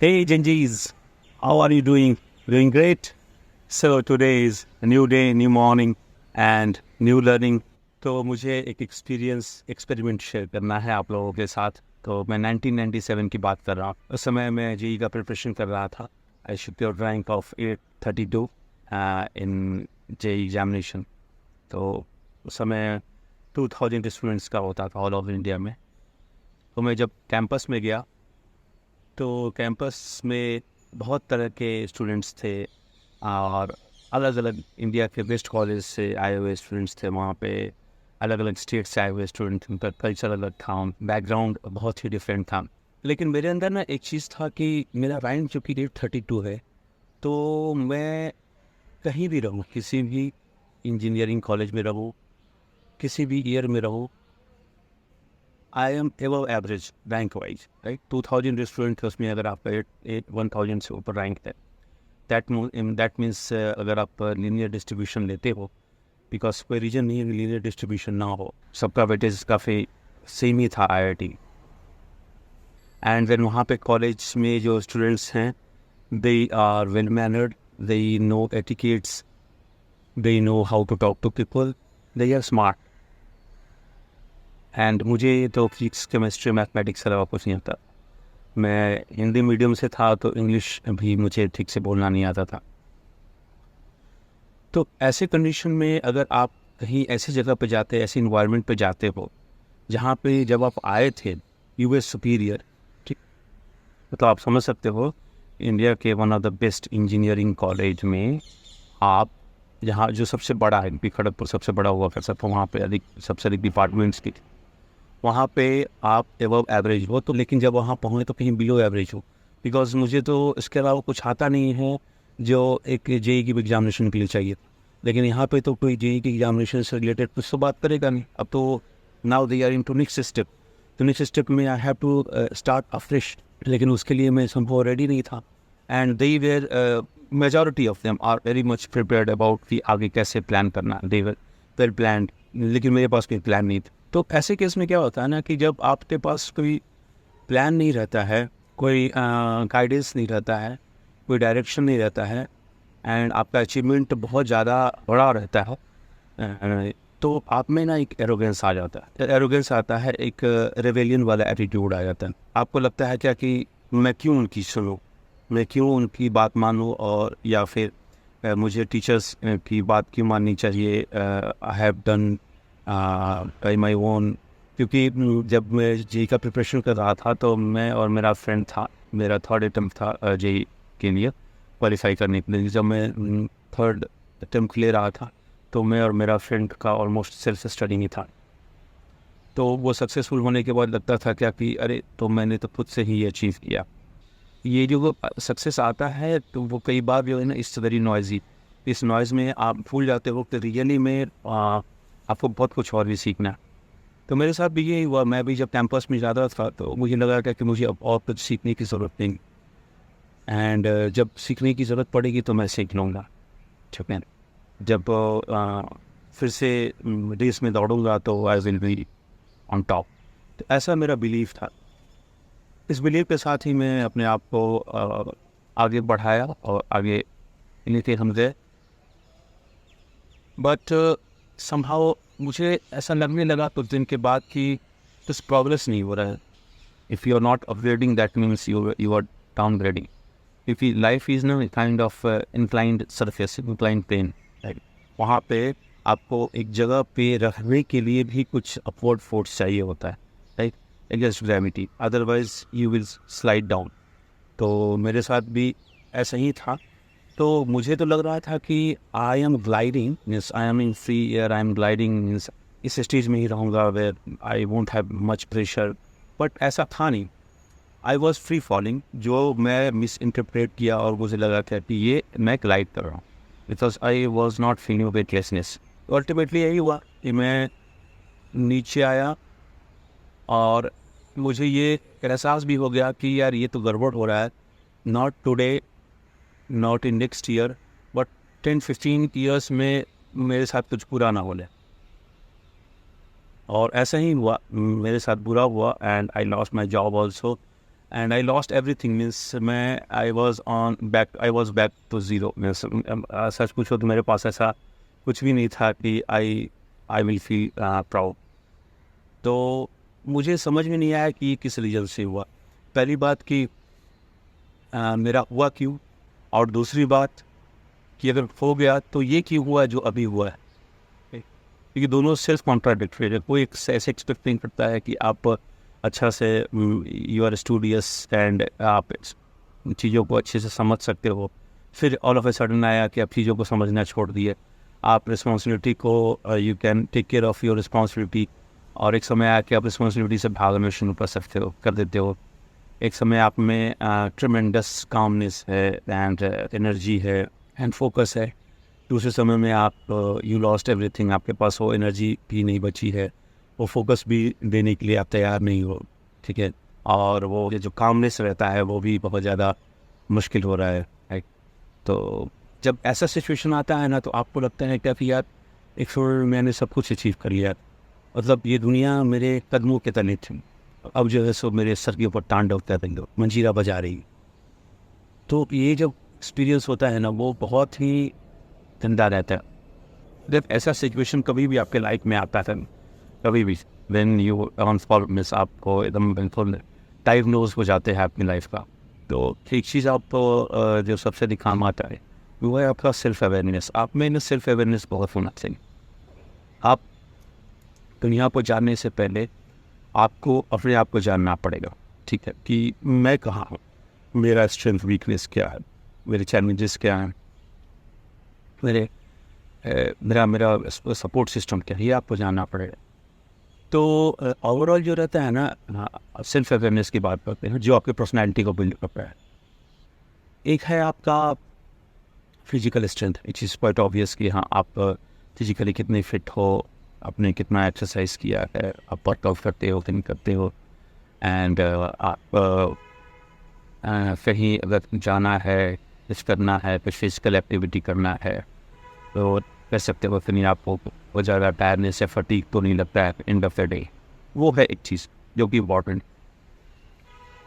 Hey Genjis, how are you doing? Doing great. So today is a new day, new morning and new learning. तो मुझे एक experiment share करना है आप लोगों के साथ। तो मैं 1997 की बात कर रहा हूँ। उस समय मैं जेई का प्रिपरेशन कर रहा था। I secured rank of 832 in JE examination. तो उस समय 2000 स्टूडेंट्स का होता था ऑल ओवर इंडिया में। तो मैं जब कैंपस में गया तो कैंपस में बहुत तरह के स्टूडेंट्स थे और अलग अलग इंडिया के बेस्ट कॉलेज से आए हुए स्टूडेंट्स थे वहाँ पे। अलग अलग स्टेट से आए हुए स्टूडेंट थे, उनका कल्चर अलग था, बैकग्राउंड बहुत ही डिफरेंट था। लेकिन मेरे अंदर ना एक चीज़ था कि मेरा रैंक जो कि 832 है, तो मैं कहीं भी रहूँ, किसी भी इंजीनियरिंग कॉलेज में रहूँ, किसी भी ईयर में रहूँ, I am above average rank wise, right. 2000 student थे उसमें, अगर आपका 1000 से ऊपर रैंक है, दैट मीन्स अगर आप लीनियर डिस्ट्रीब्यूशन लेते हो, बिकॉज कोई रीजन नहीं है कि लीनियर डिस्ट्रीब्यूशन ना हो, सबका वेटेज काफ़ी सेम ही था IIT। एंड देन वहाँ पे कॉलेज में जो स्टूडेंट्स हैं, they are well mannered, they know etiquettes, they know how to talk to people, they are smart. And मुझे तो फिजिक्स, केमिस्ट्री, मैथमेटिक्स से अलावा कुछ नहीं आता। मैं हिंदी मीडियम से था तो इंग्लिश भी मुझे ठीक से बोलना नहीं आता था। तो ऐसे कंडीशन में अगर आप कहीं ऐसी जगह पे जाते, ऐसे इन्वायरमेंट पे जाते हो जहाँ पे जब आप आए थे यूएस सुपीरियर, ठीक, मतलब आप समझ सकते हो इंडिया के one of the best engineering college में आप, जहाँ जो सबसे बड़ा है, पी खड़गपुर सबसे बड़ा हुआ कर सकता, वहाँ पे सबसे अधिक डिपार्टमेंट्स की, वहाँ पे आप एबव एवरेज हो। तो लेकिन जब वहाँ पहुँचे तो कहीं बिलो एवरेज हो, बिकॉज मुझे तो इसके अलावा कुछ आता नहीं है जो एक जेई की एग्जामिनेशन के लिए चाहिए। लेकिन यहाँ पे तो कोई जेई की एग्जामिनेशन से रिलेटेड कुछ तो बात करेगा नहीं। अब तो now they are into next step, तो नेक्स्ट स्टेप में I have to start afresh. लेकिन उसके लिए मैं संभव रेडी नहीं था। And they were majority of them are very much prepared about कि आगे कैसे प्लान करना, दे वर वेल प्लान। लेकिन मेरे पास कोई प्लान नहीं था। तो ऐसे केस में क्या होता है ना कि जब आपके पास कोई प्लान नहीं रहता है, कोई गाइडेंस नहीं रहता है, कोई डायरेक्शन नहीं रहता है, एंड आपका अचीवमेंट बहुत ज़्यादा बड़ा रहता है, तो आप में ना एक एरोगेंस आ जाता है। एरोगेंस आता है, एक रेवेलियन वाला एटीट्यूड आ जाता है। आपको लगता है क्या कि मैं क्यों उनकी सुनूं, मैं क्यों उनकी बात मानूं, और या फिर मुझे टीचर्स की बात क्यों माननी चाहिए, I have done by my own. क्योंकि जब मैं जेई का प्रिपरेशन कर रहा था तो मैं और मेरा फ्रेंड था, मेरा थर्ड अटैम्प्ट था जेई के लिए क्वालिफाई करने के लिए। जब मैं थर्ड अटैम्प्ट ले रहा था तो मैं और मेरा फ्रेंड का ऑलमोस्ट सेल्फ स्टडी नहीं था। तो वो सक्सेसफुल होने के बाद लगता था क्या कि अरे, तो मैंने तो खुद से ही ये अचीव किया। ये जो सक्सेस आता है तो वो कई बार जो है ना, इट्स वेरी नॉइजी। इस नॉइज़ में आप भूल जाते हो कि रियली में आपको बहुत कुछ और भी सीखना है। तो मेरे साथ भी यही हुआ। मैं भी जब कैंपस में ज़्यादा था तो मुझे लगा कि मुझे अब और कुछ सीखने की ज़रूरत नहीं, एंड जब सीखने की ज़रूरत पड़ेगी तो मैं सीख लूँगा, ठीक है। जब फिर से रेस में दौड़ूंगा तो आई विल बी ऑन टॉप। तो ऐसा मेरा बिलीव था। इस बिलीव के साथ ही मैं अपने आप को आगे बढ़ाया और आगे लेके हम गए। बट समहाउ मुझे ऐसा लगने लगा कुछ दिन के बाद कि कुछ प्रोग्रेस नहीं हो रहा है। If you are not upgrading that means you are downgrading. क्योंकि लाइफ इज़ ना kind of inclined surface, inclined plane, right. वहाँ पे आपको एक जगह पे रखने के लिए भी कुछ अपवर्ड फोर्स चाहिए होता है, right, against gravity, otherwise you will slide down. तो मेरे साथ भी ऐसा ही था। तो मुझे तो लग रहा था कि I am gliding, means I am in free air, I am gliding, means इस स्टेज में ही रहूँगा where I won't have much pressure. But ऐसा था नहीं। आई वॉज फ्री फॉलिंग, जो मैं मिस इंटरप्रेट किया और मुझे लगा था कि ये मैं ग्लाइड कर रहा हूँ, because I was not feeling weightlessness. तो अल्टीमेटली यही हुआ कि मैं नीचे आया और मुझे ये एहसास भी हो गया कि यार ये तो गड़बड़ हो रहा है। Not today, not in next year, but 10-15 years में मेरे साथ कुछ बुरा ना हो ले। और ऐसा ही हुआ, मेरे साथ बुरा हुआ, and I lost my job also. And I lost everything means मैं I was back to zero means सच पूछो तो मेरे पास ऐसा कुछ भी नहीं था कि आई विल फील प्राउड। तो मुझे समझ में नहीं आया कि ये किस रीज़न से हुआ। पहली बात कि मेरा हुआ क्यों, और दूसरी बात कि अगर हो गया तो ये क्यों हुआ जो अभी हुआ है, क्योंकि दोनों सेल्फ कॉन्ट्राडिक्टरी है। कोई ऐसे एक्सपेक्ट नहीं करता है कि आप अच्छा से यू आर स्टूडियस एंड आप चीज़ों को अच्छे से समझ सकते हो, फिर ऑल ऑफ ए सडन आया कि आप चीज़ों को समझना छोड़ दिए। आप रिस्पॉन्सिबिलिटी को you can take care of your responsibility, और एक समय आया कि आप रिस्पॉन्सिबिलिटी से भागना शुरू कर देते हो। एक समय आप में ट्रिमेंडस कामनेस है एंड एनर्जी है एंड फोकस है। दूसरे समय में आप यू लॉस्ट एवरीथिंग, आपके पास वो एनर्जी भी नहीं बची है, वो फोकस भी देने के लिए आप तैयार नहीं हो, ठीक है। और वो जो कामनेस रहता है वो भी बहुत ज़्यादा मुश्किल हो रहा है, राइट। तो जब ऐसा सिचुएशन आता है ना, तो आपको लगता है क्या कि यार एक समय मैंने सब कुछ अचीव कर लिया, मतलब ये दुनिया मेरे कदमों के तले थी, अब जो है सो मेरे सर के ऊपर तांडव कर रही हो, मंजीरा बजा रही। तो ये जब एक्सपीरियंस होता है ना, वो बहुत ही गंदा रहता है। जब ऐसा सिचुएशन कभी भी आपके लाइफ में आता है, कभी भी व्हेन यू मिस आपको एकदम बिल्कुल डायग्नोज हो जाते हैं अपनी लाइफ का, तो एक चीज़ आपको जो सबसे दिखाम आता है वो है आपका सेल्फ अवेयरनेस। आप में ना सेल्फ अवेयरनेस बहुत होना चाहिए। आप दुनिया को जानने से पहले आपको अपने आप को जानना पड़ेगा, ठीक है, कि मैं कहाँ हूँ, मेरा स्ट्रेंथ वीकनेस क्या है, मेरे चैलेंजेस क्या हैं, मेरा सपोर्ट सिस्टम क्या है, ये आपको जानना पड़ेगा। तो ओवरऑल जो रहता है ना, सेल्फ अवेयरनेस की बात करते हैं, जो आपकी पर्सनैलिटी को बिल्ड करता है। एक है आपका physical strength, it is quite obvious कि हाँ आप फिजिकली कितने फिट हो, आपने कितना एक्सरसाइज किया है, आप वर्कआउट करते हो कि नहीं करते हो, एंड आप कहीं अगर जाना है, कुछ करना है, कुछ फिजिकल एक्टिविटी करना है, तो कर सकते हो, फिर नहीं आपको बहुत ज़्यादा टायरनेस या फटीग तो नहीं लगता है एंड ऑफ द डे। वो है एक चीज़ जो कि इम्पॉर्टेंट।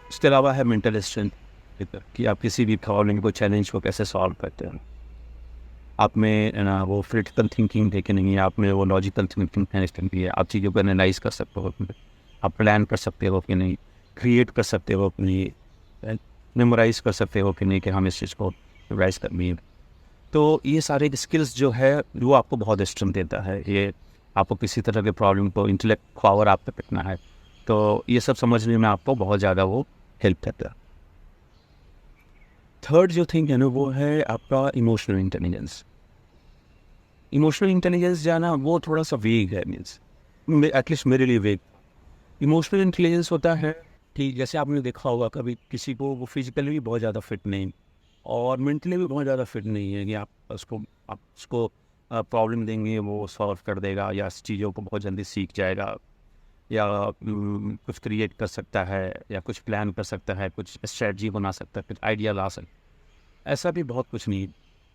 इसके अलावा है मेंटल स्ट्रेंथ, कि आप किसी भी प्रॉब्लम को, चैलेंज को कैसे सॉल्व करते हैं। आप में ना वो क्रिटिकल थिंकिंग है कि नहीं, आप में वो लॉजिकल थिंकिंग है, आप चीज़ों को एनालाइज कर सकते हो, आप प्लान कर सकते हो कि नहीं, क्रिएट कर सकते हो कि नहीं, मेमोराइज कर सकते हो कि नहीं कि हम इस चीज़ को मेमोराइज करनी है। तो ये सारे स्किल्स जो है वो आपको बहुत स्ट्रेंथ देता है। ये आपको किसी तरह के प्रॉब्लम को, इंटेलेक्ट पावर आप पे पिटना है, तो ये सब समझने में आपको बहुत ज़्यादा वो हेल्प करता है। थर्ड जो थिंग है ना, वो है आपका इमोशनल इंटेलिजेंस। इमोशनल इंटेलिजेंस जाना वो थोड़ा सा वेग है, मीन्स एटलीस्ट मेरे लिए वेग। इमोशनल इंटेलिजेंस होता है कि जैसे आपने देखा होगा कभी किसी को, वो फिजिकली भी बहुत ज़्यादा फिट नहीं और मेंटली भी बहुत ज़्यादा फिट नहीं है, कि आप उसको प्रॉब्लम देंगे वो सॉल्व कर देगा, या चीज़ों को बहुत जल्दी सीख जाएगा, या कुछ क्रिएट कर सकता है, या कुछ प्लान कर सकता है, कुछ स्ट्रेटजी बना सकता है, कुछ आइडिया ला सकता है। ऐसा भी बहुत कुछ नहीं,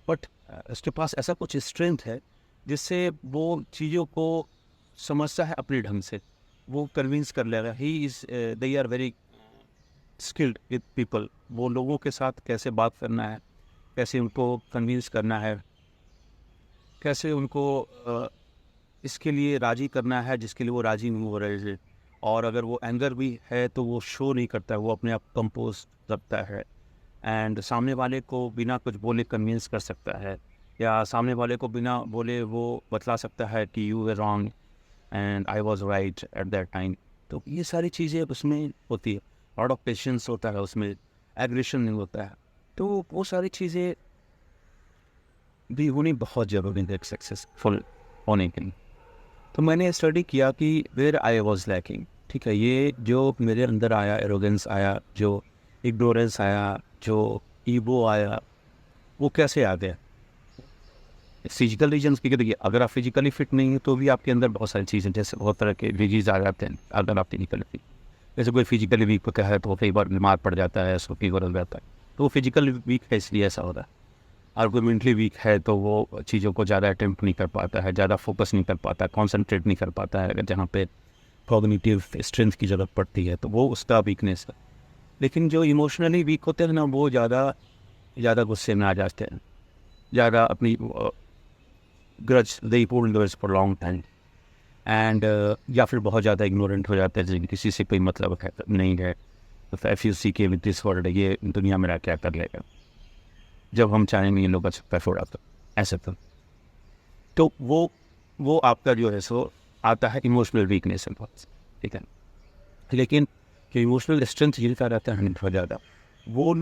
बट उसके पास ऐसा कुछ स्ट्रेंथ है जिससे वो चीज़ों को समझता है अपने ढंग से, वो कन्विंस कर लेगा। They are very skilled with people. वो लोगों के साथ कैसे बात करना है, कैसे उनको कन्विंस करना है, कैसे उनको इसके लिए राज़ी करना है जिसके लिए वो राज़ी नहीं हो रहे थे। और अगर वो एंगर भी है तो वो शो नहीं करता है, वो अपने आप कंपोज रखता है, एंड सामने वाले को बिना कुछ बोले कन्विंस कर सकता है, या सामने वाले को बिना बोले वो बतला सकता है कि you were wrong and I was right at that time. तो ये सारी चीज़ें उसमें होती है, लॉट ऑफ पेशेंस होता है उसमें, एग्रेशन नहीं होता है। तो वो सारी चीज़ें भी होनी बहुत ज़रूरी है सक्सेसफुल होने के लिए। तो मैंने स्टडी किया कि वेयर आई वाज लैकिंग, ठीक है, ये जो मेरे अंदर आया, एरोगेंस आया, जो इग्नोरेंस आया, जो ईगो आया, वो कैसे आ गया। फिजिकल रीजन्स की देखिए, अगर आप फिजिकली फिट नहीं है तो भी आपके अंदर बहुत सारी चीज़ें, जैसे बहुत तरह के डिजीज़ आ जाते हैं अगर आप फिजिकली फिट। जैसे कोई फिजिकली वीक होता है तो कई बार बीमार पड़ जाता है, उसको फीवर हो जाता है, तो वो फिजिकल वीक है इसलिए ऐसा हो रहा है। और कोई मेंटली वीक है तो वो चीज़ों को ज़्यादा अटेम्प्ट नहीं कर पाता है, ज़्यादा फोकस नहीं कर पाता है, कॉन्सेंट्रेट नहीं कर पाता है, अगर जहाँ पे कॉग्निटिव स्ट्रेंथ की ज़रूरत पड़ती है, तो वो उसका वीकनेस है। लेकिन जो इमोशनली वीक होते हैं ना, वो ज़्यादा गुस्से में आ जाते हैं, ज़्यादा अपनी grudge they hold grudge for long time, and या फिर बहुत ज़्यादा इग्नोरेंट हो जाते हैं, किसी से कोई मतलब है नहीं है, तो FUC के विद दिस वर्ल्ड, ये दुनिया मेरा क्या कर लेगा, जब हम चाहेंगे ये लोग अच्छा छोड़ा तो ऐसे तो वो आपका जो है सो आता है इमोशनल वीकनेस में बहुत, ठीक है। लेकिन जो इमोशनल स्ट्रेंथ जिनका रहता है बहुत ज़्यादा, वो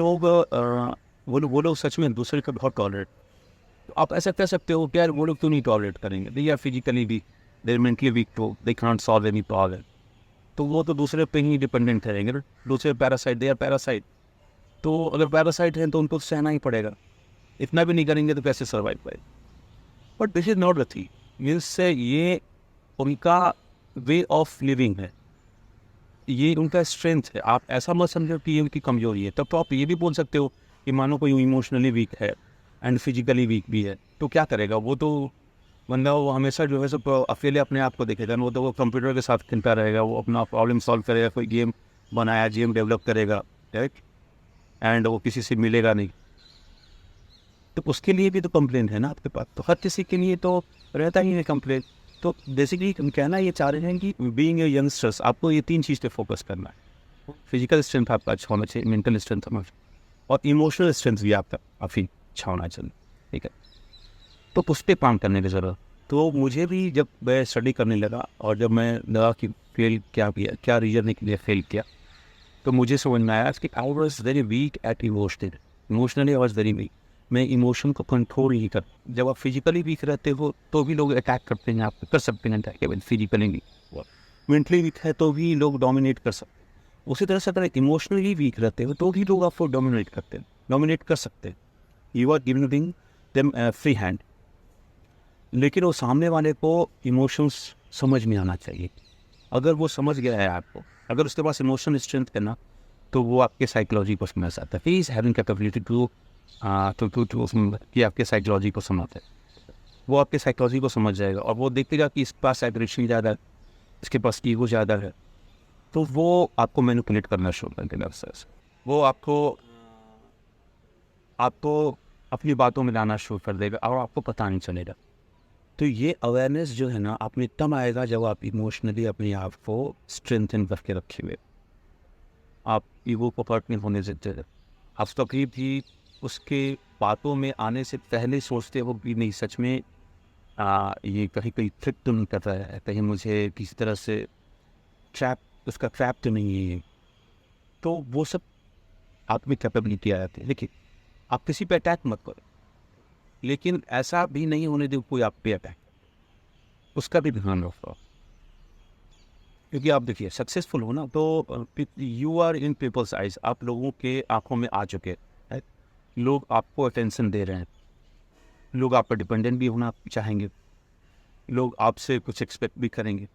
लोग सच में दूसरे को बहुत टॉलरेट, तो आप ऐसा कह सकते हो कि यार वो लोग तो नहीं टॉलरेट करेंगे, they are physically weak, they are mentally weak, तो they can't solve any problem, तो वो तो दूसरे पे ही डिपेंडेंट रहेंगे, दूसरे पैरासाइट, दे आर पैरासाइट, तो अगर पैरासाइट हैं तो उनको सहना ही पड़ेगा, इतना भी नहीं करेंगे तो कैसे सर्वाइव करें। But this is not the thing, means से ये उनका वे ऑफ लिविंग है, ये उनका स्ट्रेंथ है। आप ऐसा मत समझो कि ये उनकी कमजोरी है। तब तो आप ये भी बोल सकते हो कि मानो कोई इमोशनली वीक है एंड फिजिकली वीक भी है, तो क्या करेगा वो, तो बंदा वो हमेशा जो है सब अकेले अपने आप को देखेगा, वो तो वो कंप्यूटर के साथ खेलता रहेगा, वो अपना प्रॉब्लम सॉल्व करेगा, कोई गेम बनाया, गेम डेवलप करेगा, राइट, एंड वो किसी से मिलेगा नहीं, तो उसके लिए भी तो कंप्लेंट है ना आपके पास, तो हर किसी के लिए तो रहता ही है कंप्लेंट। तो बेसिकली हम कहना ये चाह रहे हैं कि बीइंग ए यंगस्टर्स आपको ये 3 चीज़ पे फोकस करना है। फिजिकल स्ट्रेंथ आपका अच्छा होना चाहिए, मेंटल स्ट्रेंथ होना चाहिए, और इमोशनल स्ट्रेंथ भी आपका काफ़ी अच्छा होना चाहिए, ठीक है। तो उस पर काम करने की ज़रूरत। तो मुझे भी जब मैं स्टडी करने लगा और जब मैं लगा कि फेल क्या किया, क्या रीजन के लिए फेल किया, तो मुझे समझ में आया कि I was very weak at emotionally I was very weak. मैं इमोशन को कंट्रोल नहीं कर, जब आप फिजिकली वीक रहते हो तो भी लोग अटैक करते हैं, आप कर सकते हैं attack, physically weak, mentally weak है तो भी लोग डोमिनेट कर सकते हैं। उसी तरह से अगर इमोशनली वीक रहते हो तो भी लोग आपको डोमिनेट कर सकते हैं। You are giving them free hand, लेकिन वो सामने वाले को इमोशंस समझ में आना चाहिए। अगर वो समझ गया है आपको, अगर उसके पास इमोशनल स्ट्रेंथ है ना, तो वो आपके साइकोलॉजी को समझ सकता है। He is having capability to कि आपके साइकोलॉजी को समझते हैं, वो आपके साइकोलॉजी को समझ जाएगा और वो देखेगा कि इसके पास एग्रेशन ज़्यादा है, इसके पास ईगो ज़्यादा है, तो वो आपको मैनिपुलेट करना शुरू कर देगा। वो आपको अपनी बातों में लाना शुरू कर देगा और आपको पता नहीं चलेगा। तो ये अवेयरनेस जो है ना आप में तब आएगा जब आप इमोशनली अपने आप को स्ट्रेंथन करके रखे हुए, आप ईगो को हर्ट नहीं होने देते, आप कभी भी उसके बातों में आने से पहले सोचते हो कि नहीं सच में ये कहीं कहीं ट्रिक तो नहीं कर रहा है, कहीं मुझे किसी तरह से उसका ट्रैप तो नहीं है। तो वो सब आप में कैपेबिलिटी आ जाती है। देखिए, आप किसी पे अटैक मत करो, लेकिन ऐसा भी नहीं होने दो कोई आप पे अटैक, उसका भी ध्यान रखो। क्योंकि आप देखिए सक्सेसफुल हो ना, तो you are in people's eyes, आप लोगों के आंखों में आ चुके हैं, लोग आपको अटेंशन दे रहे हैं, लोग आप पर डिपेंडेंट भी होना चाहेंगे, लोग आपसे कुछ एक्सपेक्ट भी करेंगे,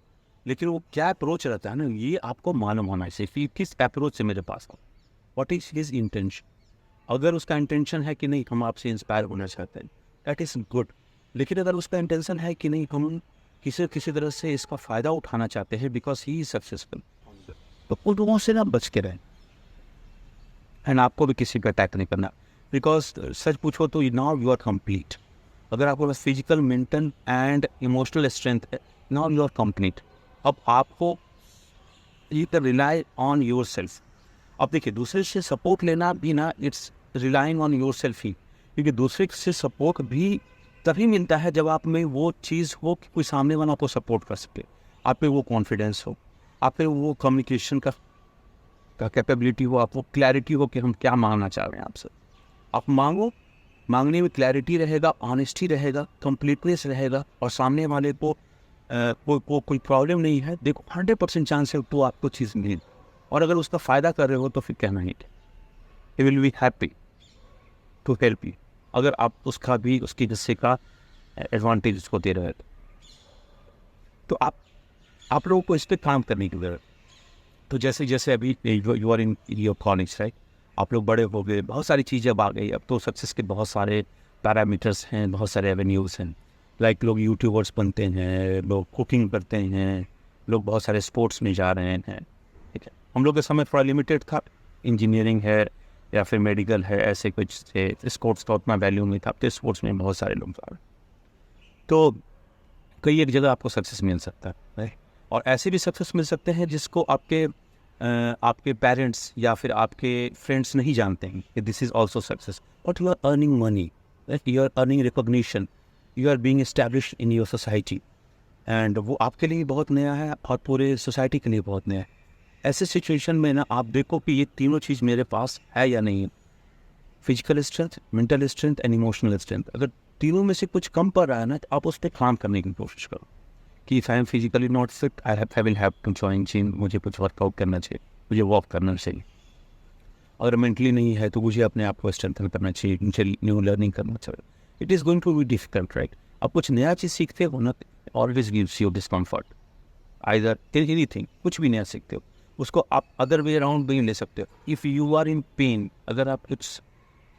लेकिन वो क्या अप्रोच रहता है ना, ये आपको मालूम होना चाहिए कि किस अप्रोच से मेरे पास हो, व्हाट इज हिज इंटेंशन। अगर उसका इंटेंशन है कि नहीं हम आपसे इंस्पायर होना चाहते हैं, दैट इज़ गुड। लेकिन अगर उसका इंटेंशन है कि नहीं हम किसी तरह से इसका फ़ायदा उठाना चाहते हैं बिकॉज ही इज सक्सेसफुल, तो उन लोगों से ना बच के रहें। एंड आपको भी किसी पर अटैक नहीं करना, बिकॉज सच पूछो तो नाउ यू आर कंप्लीट। अगर आपके पास physical, mental and emotional strength है, नाउ यू आर कंप्लीट। अब आपको you can rely on yourself. अब देखिए, दूसरे से सपोर्ट लेना भी ना, it's relying on yourself ही, क्योंकि दूसरे से सपोर्ट भी तभी मिलता है जब आप में वो चीज़ हो कि कोई सामने वाला आपको सपोर्ट कर सके, आप पे वो कॉन्फिडेंस हो, आप पे वो कम्युनिकेशन का कैपेबिलिटी हो, आपको क्लैरिटी हो कि हम क्या मांगना चाह रहे हैं आपसे। आप मांगो, मांगने में क्लैरिटी रहेगा, ऑनेस्टी रहेगा, कंप्लीटनेस रहेगा, और सामने वाले को कोई प्रॉब्लम नहीं है, देखो 100% चांस है तो आपको चीज़ मिले। और अगर उसका फ़ायदा कर रहे हो तो फिर कहना ही, he will be happy to help you, अगर आप उसका भी उसकी हिस्से का एडवांटेज उसको दे रहे हैं। तो आप लोगों को इस पर काम करने की ज़रूरत। तो जैसे जैसे अभी you are in your college, right, आप लोग बड़े हो गए, बहुत सारी चीज़ें अब आ गई, अब तो सक्सेस के बहुत सारे पैरामीटर्स हैं, बहुत सारे एवेन्यूज़ हैं। लाइक लोग यूट्यूबर्स बनते हैं, लोग कुकिंग करते हैं, लोग बहुत सारे स्पोर्ट्स में जा रहे हैं, ठीक है। हम लोग के समय थोड़ा लिमिटेड था, इंजीनियरिंग है या फिर मेडिकल है, ऐसे कुछ थे। स्पोर्ट्स का उतना वैल्यू नहीं था, तो स्पोर्ट्स में बहुत सारे लोग आ रहे। तो कई एक जगह आपको सक्सेस मिल सकता है, और ऐसे भी सक्सेस मिल सकते हैं जिसको आपके पेरेंट्स या फिर आपके फ्रेंड्स नहीं जानते हैं कि this is also success, but you are earning money, you are earning recognition, you are being established in your society, and वो आपके लिए बहुत नया है और पूरे सोसाइटी के लिए बहुत नया है। ऐसे सिचुएशन में ना आप देखो कि ये तीनों चीज़ मेरे पास है या नहीं है, physical strength, mental strength and emotional strength. अगर तीनों में से कुछ कम पड़ रहा है ना, तो आप उस पर काम करने की कोशिश करो कि if I am physically not fit, I will have to join gym, मुझे कुछ वर्कआउट करना चाहिए, मुझे वॉक करना चाहिए। अगर मेंटली नहीं है तो मुझे अपने आप को स्ट्रेंथन करना चाहिए, मुझे न्यू लर्निंग करना चाहिए। It is going to be difficult, right? आप कुछ नया चीज़ सीखते हो ना, always gives you discomfort, either anything, कुछ भी नया सीखते हो उसको आप अदर वे अराउंड भी ले सकते हो। If you are in pain, अगर आप कुछ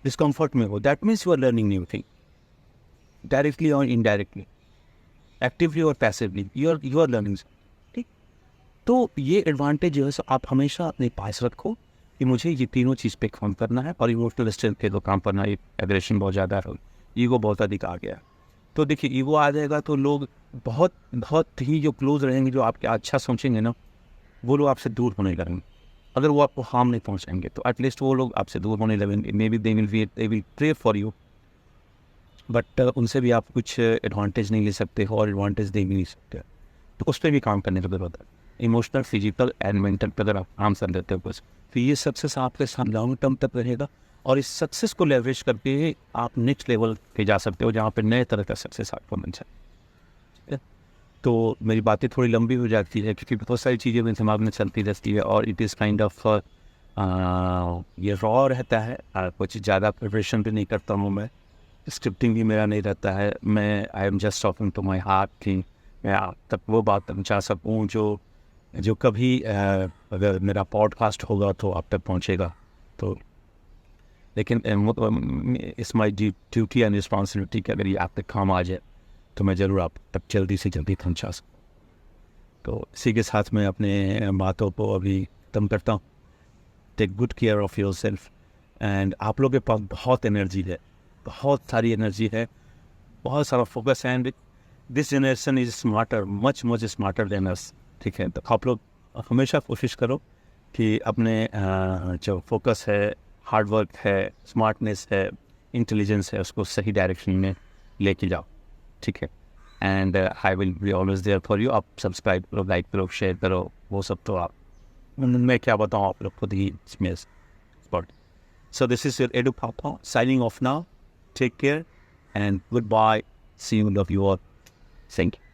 डिस्कम्फर्ट में हो, that means you are learning new thing, directly और इनडायरेक्टली, एक्टिवली और पैसिवली, यू आर लर्निंग। ठीक, तो ये एडवांटेज जो है सो आप हमेशा अपने पास रखो कि मुझे ये तीनों चीज़ पे काम करना है, और इमोशनल स्ट्रेंथ पे तो काम करना है। एग्रेशन बहुत ज़्यादा है, ईगो बहुत अधिक आ गया है, तो देखिए ईगो आ जाएगा तो लोग बहुत बहुत ही जो क्लोज रहेंगे, जो आपके अच्छा सोचेंगे ना, वो लोग आपसे दूर होने लगेंगे। अगर वो आपको हार्म नहीं पहुंचाएंगे तो एटलीस्ट वो लोग आपसे दूर होने लगेंगे। Maybe they will pray for you, but उनसे भी आप कुछ एडवांटेज नहीं ले सकते हो और एडवांटेज दे भी नहीं सकते, तो उस पर भी काम करने की जरूरत है। इमोशनल, फिजिकल एंड मेंटल पर अगर आप काम कर देते हो बस, तो ये सक्सेस आपके साथ लॉन्ग टर्म तक रहेगा, और इस सक्सेस को लेवरेज करके आप नेक्स्ट लेवल पे जा सकते हो, जहाँ पे नए तरह का सक्सेस आपको मिल जाए। ठीक है, तो मेरी बातें थोड़ी लंबी हो जाती है क्योंकि बहुत सारी चीज़ें मेरे दिमाग में चलती रहती है, और इट इज़ काइंड ऑफ ये रॉ रहता है, कुछ ज़्यादा प्रिपरेशन भी नहीं करता हूँ मैं, स्क्रिप्टिंग भी मेरा नहीं रहता है। मैं I am just talking to my heart कि मैं आप तक वो बात पहुँचा सकूँ जो कभी अगर मेरा पॉडकास्ट होगा तो आप तक पहुँचेगा। तो लेकिन it's my duty and responsibility कि अगर ये आप तक काम आ जाए तो मैं ज़रूर आप तक जल्दी से जल्दी पहुँचा सकूँ। तो इसी के साथ मैं अपने बातों को अभी खत्म करता हूँ। Take good care of your self, and आप लोगों के पास बहुत एनर्जी है, बहुत सारी एनर्जी है, बहुत सारा फोकस है, and this generation is smarter, much smarter than us. ठीक है, तो आप लोग हमेशा कोशिश करो कि अपने जो फोकस है, हार्ड वर्क है, स्मार्टनेस है, इंटेलिजेंस है, उसको सही डायरेक्शन में लेके जाओ। ठीक है, and I will be always there for you. आप सब्सक्राइब करो, लाइक करो, शेयर करो, वो सब तो आप, मैं क्या बताऊँ आप लोग खुद ही इसमें spot. So this is your Edu Papa signing off now. Take care and goodbye. See you. Love you all. Thank you.